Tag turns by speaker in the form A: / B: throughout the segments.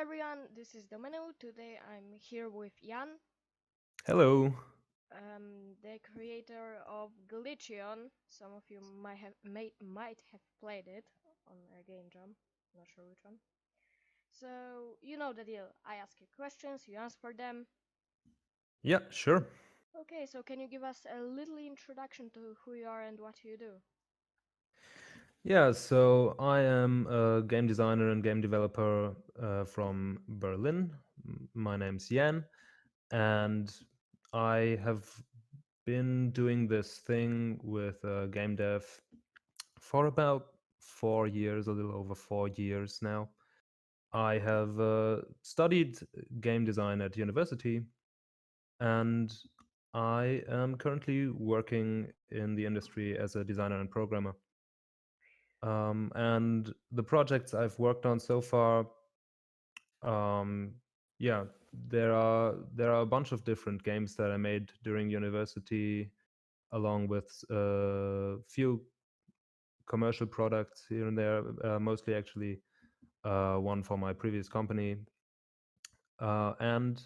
A: everyone, this is Domino. Today I'm here with Jan,
B: Hello.
A: the creator of Glitcheon. Some of you might have played it on a game jam. Not sure which one. So you know the deal. I ask you questions, you answer them.
B: Yeah, sure.
A: Okay, so can you give us a little introduction to who you are and what you do?
B: Yeah, so I am a game designer and game developer from Berlin. My name's Jan, and I have been doing this thing with game dev for about 4 years, a little over 4 years now. I have studied game design at university, and I am currently working in the industry as a designer and programmer. And the projects I've worked on so far, um, yeah, there are a bunch of different games that I made during university, along with a few commercial products here and there. Mostly, actually, one for my previous company, and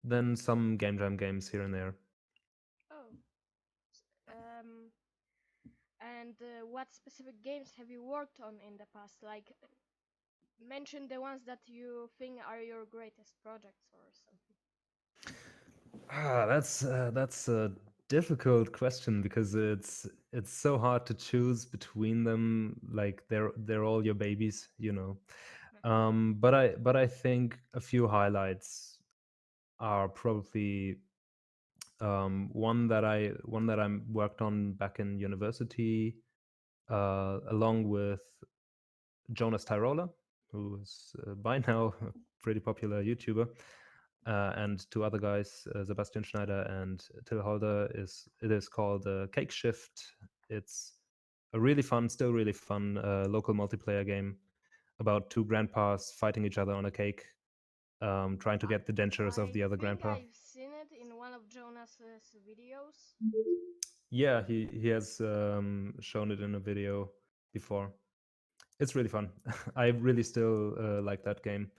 B: then some game jam games here and there.
A: Oh, um, and what specific games have you worked on in the past? Like, mention the ones that you think are your greatest projects or something.
B: That's a difficult question because it's so hard to choose between them. Like they're all your babies. But I think a few highlights are probably one that I worked on back in university, along with Jonas Tyrola, who is by now a pretty popular YouTuber, and two other guys, Sebastian Schneider and Till Holder. It is called Cake Shift. It's a really fun, still really fun local multiplayer game about two grandpas fighting each other on a cake, trying to
A: I,
B: get the dentures of
A: I
B: the other
A: think
B: grandpa.
A: I've seen it in one of Jonas's videos.
B: Yeah, he has shown it in a video before. It's really fun. I really still like that game.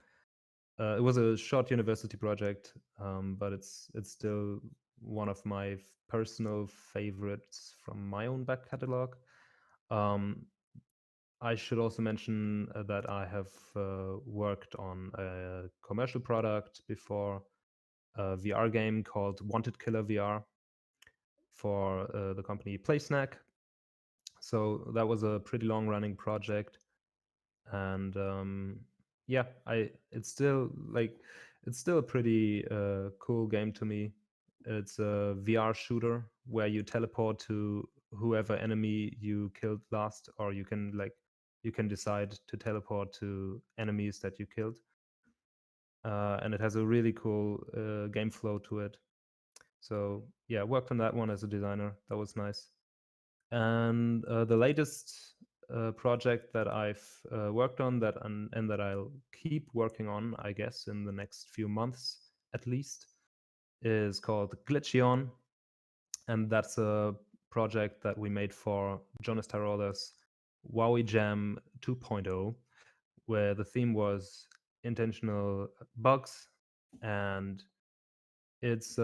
B: It was a short university project, but it's still one of my personal favorites from my own back catalog. Um, I should also mention that I have worked on a commercial product before, a VR game called Wanted Killer VR for the company PlaySnack. So that was a pretty long running project, and yeah, I it's still like it's still a pretty cool game to me. It's a VR shooter where you teleport to whoever enemy you killed last, or you can decide to teleport to enemies that you killed, and it has a really cool game flow to it. So yeah, worked on that one as a designer. That was nice. And the latest project that I've worked on and that I'll keep working on, I guess, in the next few months at least, is called Glitcheon, and that's a project that we made for Jonas Tyrola's Wowie Jam 2.0, where the theme was intentional bugs, and it's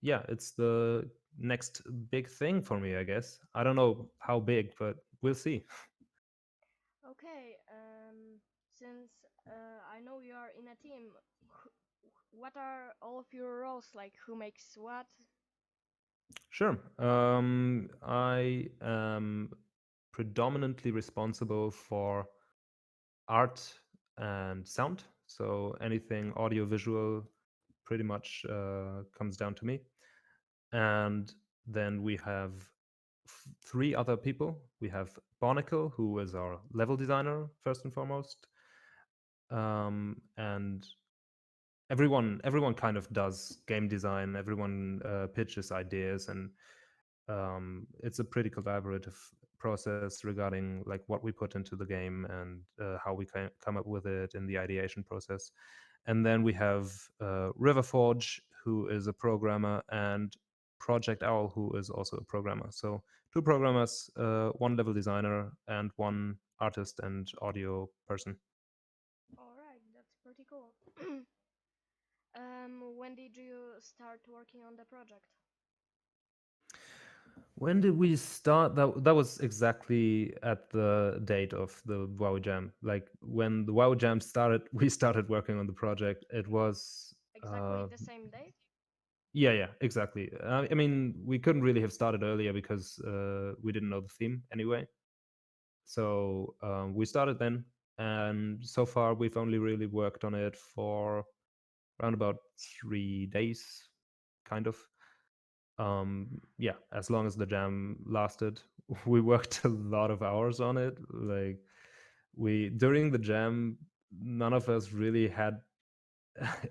B: yeah, it's the next big thing for me, I guess. I don't know how big, but we'll see.
A: Okay, since I know you are in a team, what are all of your roles? Like, who makes what?
B: Sure. I am predominantly responsible for art and sound, so anything audio visual pretty much comes down to me. And then we have three other people. We have Barnacle, who is our level designer first and foremost, and everyone kind of does game design. Everyone pitches ideas, and it's a pretty collaborative process regarding like what we put into the game and how we come up with it in the ideation process. And then we have Riverforge, who is a programmer, and Project Owl, who is also a programmer. So two programmers, one level designer, and one artist and audio person.
A: cool. When did you start working on the project?
B: When did we start? That was exactly at the date of the WoW Jam. Like when the WoW Jam started, we started working on the project. It was
A: Exactly the same day?
B: yeah, exactly. I mean, we couldn't really have started earlier because we didn't know the theme anyway. So we started then, and so far we've only really worked on it for around about 3 days, kind of. Yeah, as long as the jam lasted, we worked a lot of hours on it. Like we during the jam, none of us really had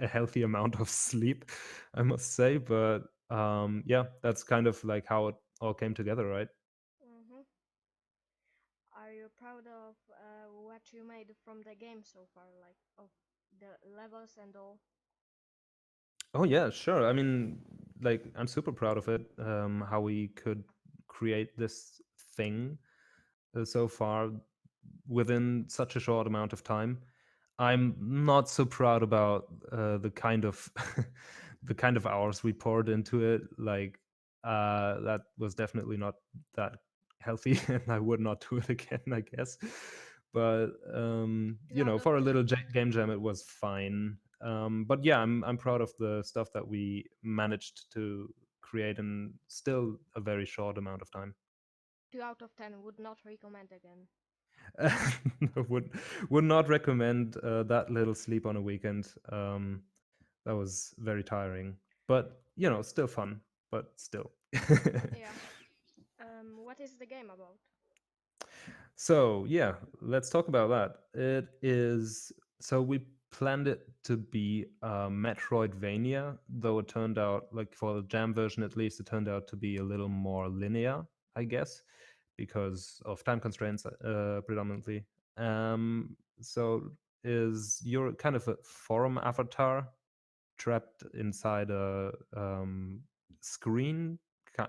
B: a healthy amount of sleep, I must say. But yeah, that's kind of like how it all came together, right?
A: Mm-hmm. Are you proud of what you made from the game so far, like of the levels and all?
B: Oh yeah, sure. I mean, like I'm super proud of it. How we could create this thing so far within such a short amount of time. I'm not so proud about the kind of the kind of hours we poured into it. Like that was definitely not that healthy, and I would not do it again, I guess. But
A: Two out of
B: for a little
A: 10.
B: game jam, it was fine. But yeah, I'm proud of the stuff that we managed to create in still a very short amount of time.
A: 2 out of 10 would not recommend again.
B: would would not recommend that little sleep on a weekend. That was very tiring, but still fun. But still.
A: Yeah. What is the game about?
B: So yeah, let's talk about that. It is so we planned it to be a Metroidvania, though it turned out like for the Jam version at least, it turned out to be a little more linear, I guess, because of time constraints predominantly. So is you're kind of a forum avatar trapped inside a screen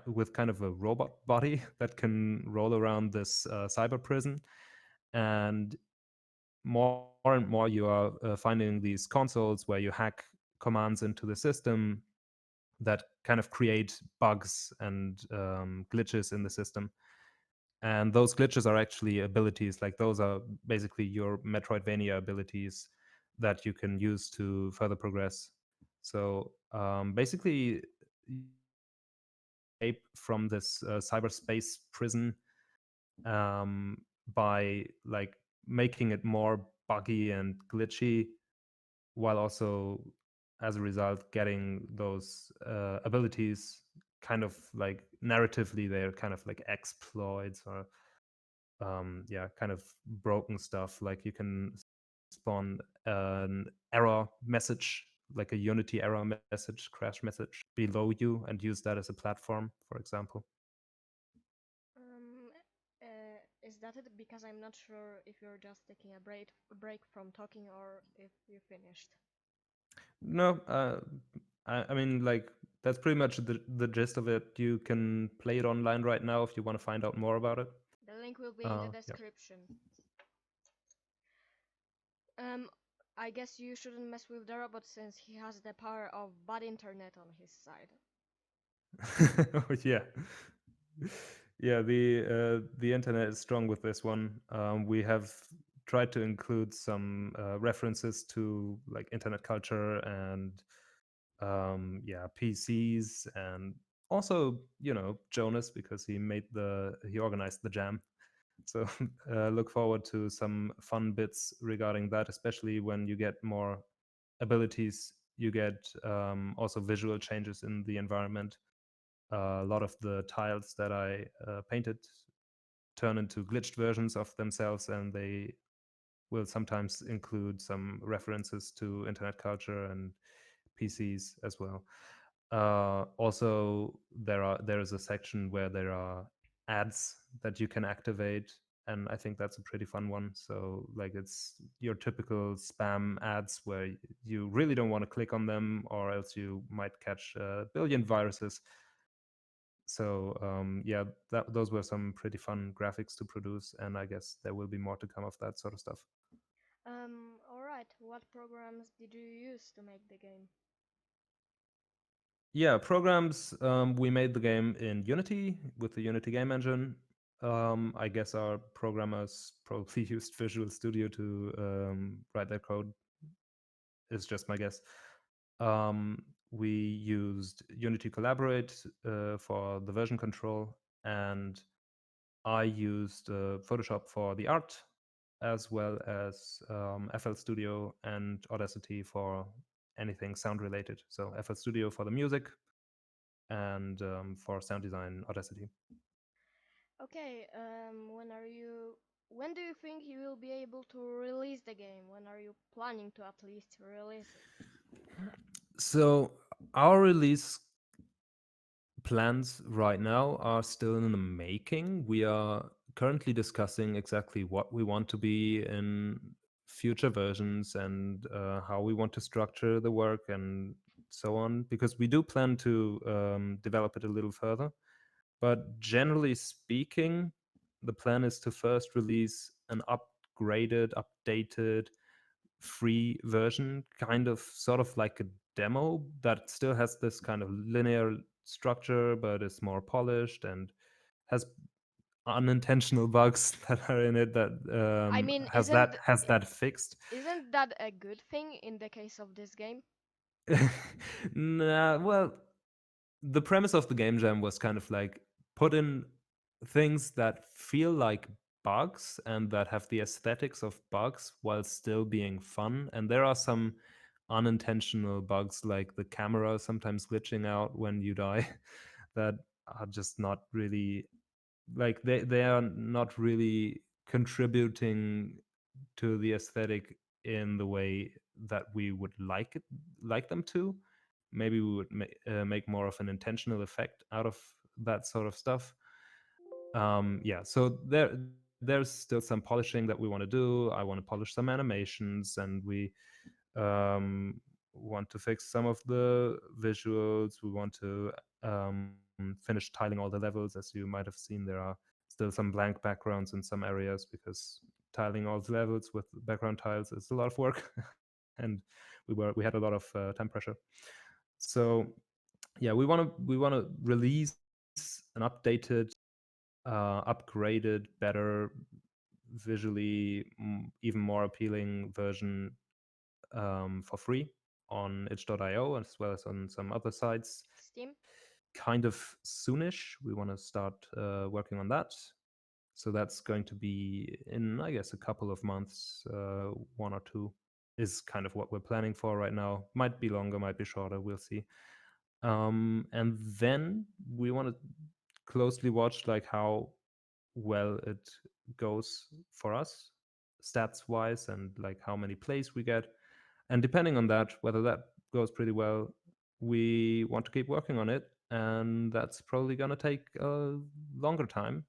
B: with kind of a robot body that can roll around this cyber prison. And more and more, you are finding these consoles where you hack commands into the system that kind of create bugs and glitches in the system. And those glitches are actually abilities, like those are basically your Metroidvania abilities that you can use to further progress. So basically, you escape from this cyberspace prison by like making it more buggy and glitchy, while also, as a result, getting those abilities kind of like narratively, they're kind of like exploits or yeah, kind of broken stuff. Like you can spawn an error message, like a Unity error message, crash message below you, and use that as a platform, for example.
A: Um, is that it? Because I'm not sure if you're just taking a break from talking or if you finished.
B: No, I mean, like that's pretty much the gist of it. You can play it online right now if you want to find out more about it.
A: The link will be in the
B: Yeah.
A: description. Um, I guess you shouldn't mess with the robot since he has the power of bad internet on his side.
B: Yeah. Yeah, the internet is strong with this one. We have tried to include some references to like internet culture and yeah, PCs, and also Jonas, because he organized the jam. So look forward to some fun bits regarding that, especially when you get more abilities. You get also visual changes in the environment. A lot of the tiles that I painted turn into glitched versions of themselves, and they will sometimes include some references to internet culture and PCs as well. Also, there is a section where there are ads that you can activate, and I think that's a pretty fun one. So, like, it's your typical spam ads where you really don't want to click on them, or else you might catch a billion viruses. So, yeah, those were some pretty fun graphics to produce, and I guess there will be more to come of that sort of stuff.
A: Alright, what programs did you use to make the game?
B: Yeah, programs. We made the game in Unity with the Unity game engine. I guess our programmers probably used Visual Studio to write their code. Is just my guess. We used Unity Collaborate for the version control, and I used Photoshop for the art, as well as FL Studio and Audacity for anything sound related. So FL Studio for the music, and for sound design, Audacity.
A: Okay, when do you think you will be able to release the game? When are you planning to at least release it?
B: So our release plans right now are still in the making. We are currently discussing exactly what we want to be in future versions, and how we want to structure the work and so on, because we do plan to develop it a little further. But generally speaking, the plan is to first release an upgraded, updated, free version, kind of sort of like a demo that still has this kind of linear structure, but is more polished and has unintentional bugs that are in it that
A: I mean,
B: has that fixed.
A: isn't that a good thing in the case of this game?
B: Nah, well, the premise of the game jam was kind of like put in things that feel like bugs and that have the aesthetics of bugs while still being fun. And there are some unintentional bugs, like the camera sometimes glitching out when you die, that are just not really, like, they are not really contributing to the aesthetic in the way that we would like them to. Maybe we would make more of an intentional effect out of that sort of stuff. Yeah, so there's still some polishing that we want to do. I want to polish some animations, and we want to fix some of the visuals. We want to finish tiling all the levels. As you might have seen, there are still some blank backgrounds in some areas, because tiling all the levels with background tiles is a lot of work, and we had a lot of time pressure. So yeah, we want to release an updated, upgraded, better, visually even more appealing version for free on itch.io, as well as on some other sites,
A: Steam?
B: kind of soonish. We want to start working on that. So that's going to be in, I guess, a couple of months, 1 or 2 is kind of what we're planning for right now. Might be longer, might be shorter. We'll see. And then we want to closely watch like how well it goes for us, stats wise, and like how many plays we get. And depending on that, whether that goes pretty well, we want to keep working on it. And that's probably going to take a longer time,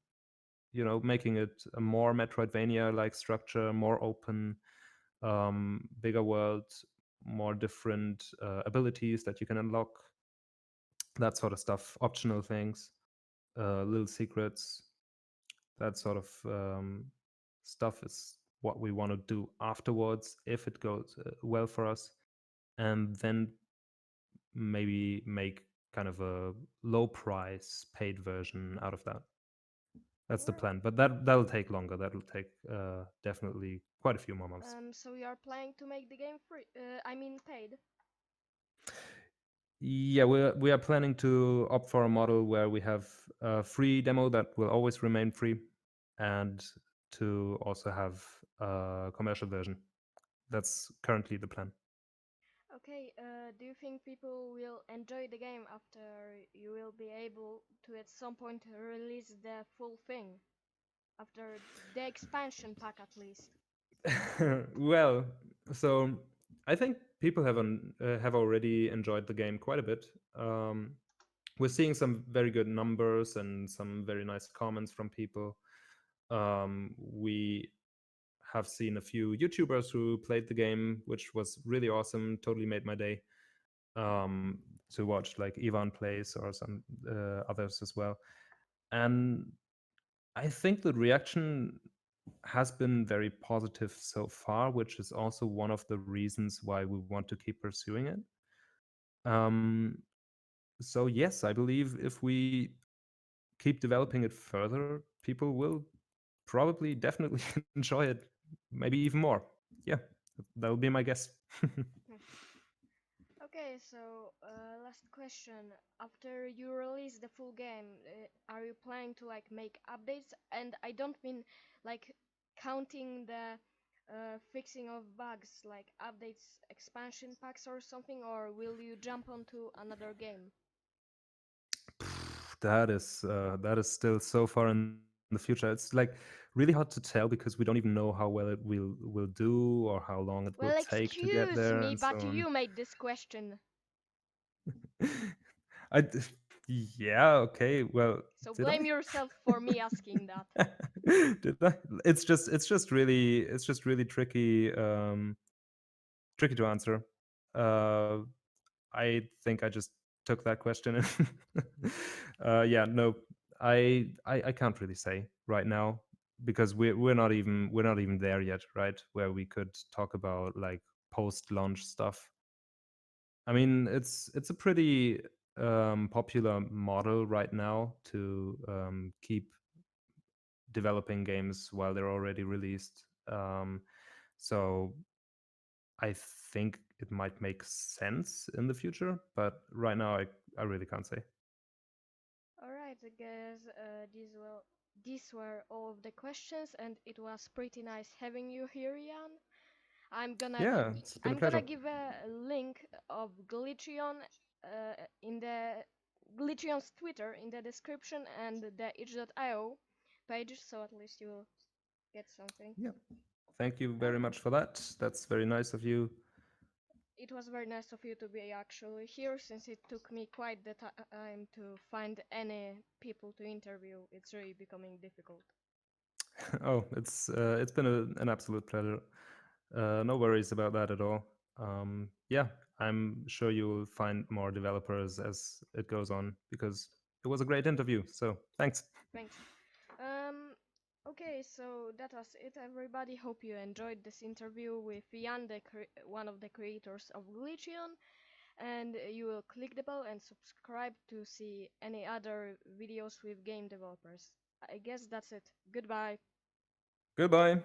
B: making it a more Metroidvania like structure, more open, bigger world, more different abilities that you can unlock, that sort of stuff, optional things, little secrets, that sort of stuff is what we want to do afterwards if it goes well for us. And then maybe make kind of a low price paid version out of that. That's the
A: Alright.
B: plan, but that'll take longer. That'll take definitely quite a few more months.
A: So you are planning to make the game free? I mean paid.
B: Yeah, we are planning to opt for a model where we have a free demo that will always remain free, and to also have a commercial version. That's currently the plan.
A: Okay, do you think people will enjoy the game after you will be able to at some point release the full thing? After the expansion pack at least?
B: Well, so I think people have already enjoyed the game quite a bit. Um, we're seeing some very good numbers and some very nice comments from people. We have seen a few YouTubers who played the game, which was really awesome. Totally made my day um, to watch like Ivan plays or some others as well. And I think the reaction has been very positive so far, which is also one of the reasons why we want to keep pursuing it. Um, so yes, I believe if we keep developing it further, people will probably definitely enjoy it, maybe even more. Yeah, that would be my guess.
A: Okay, so last question. After you release the full game, are you planning to like make updates? And I don't mean like counting the fixing of bugs, like updates, expansion packs or something, or will you jump onto another game?
B: That is still so far in the future. It's like really hard to tell because we don't even know how well it will do or how long it will
A: Well,
B: take to get
A: excuse
B: there
A: me,
B: and so
A: but
B: on.
A: you made this question,
B: I d- yeah, okay. Well,
A: so
B: did
A: blame
B: I?
A: yourself for me asking that.
B: Did I? It's just really tricky to answer. Uh I think I just took that question and yeah, no. I can't really say right now because we're not even there yet, right? Where we could talk about like post-launch stuff. I mean, it's a pretty popular model right now to keep developing games while they're already released. So I think it might make sense in the future, but right now I really can't say.
A: Alright, I guess these were all of the questions, and it was pretty nice having you here, Jan. I'm gonna
B: Yeah, it's been a
A: I'm
B: pleasure.
A: gonna give a link of Glitcheon in the Glitcheon's Twitter in the description and the itch.io page, so at least you will get something.
B: Yeah. Thank you
A: Uh,
B: very much for that. That's very nice of you.
A: it was very nice of you to be actually here, since it took me quite the time to find any people to interview. It's really becoming difficult.
B: Oh, it's been an absolute pleasure. No worries about that at all. Yeah, I'm sure you'll find more developers as it goes on because it was a great interview. So thanks.
A: Thanks. Um, okay, so that was it, everybody. Hope you enjoyed this interview with Jan, one of the creators of Glitcheon, and you will click the bell and subscribe to see any other videos with game developers. I guess that's it. Goodbye.
B: Goodbye.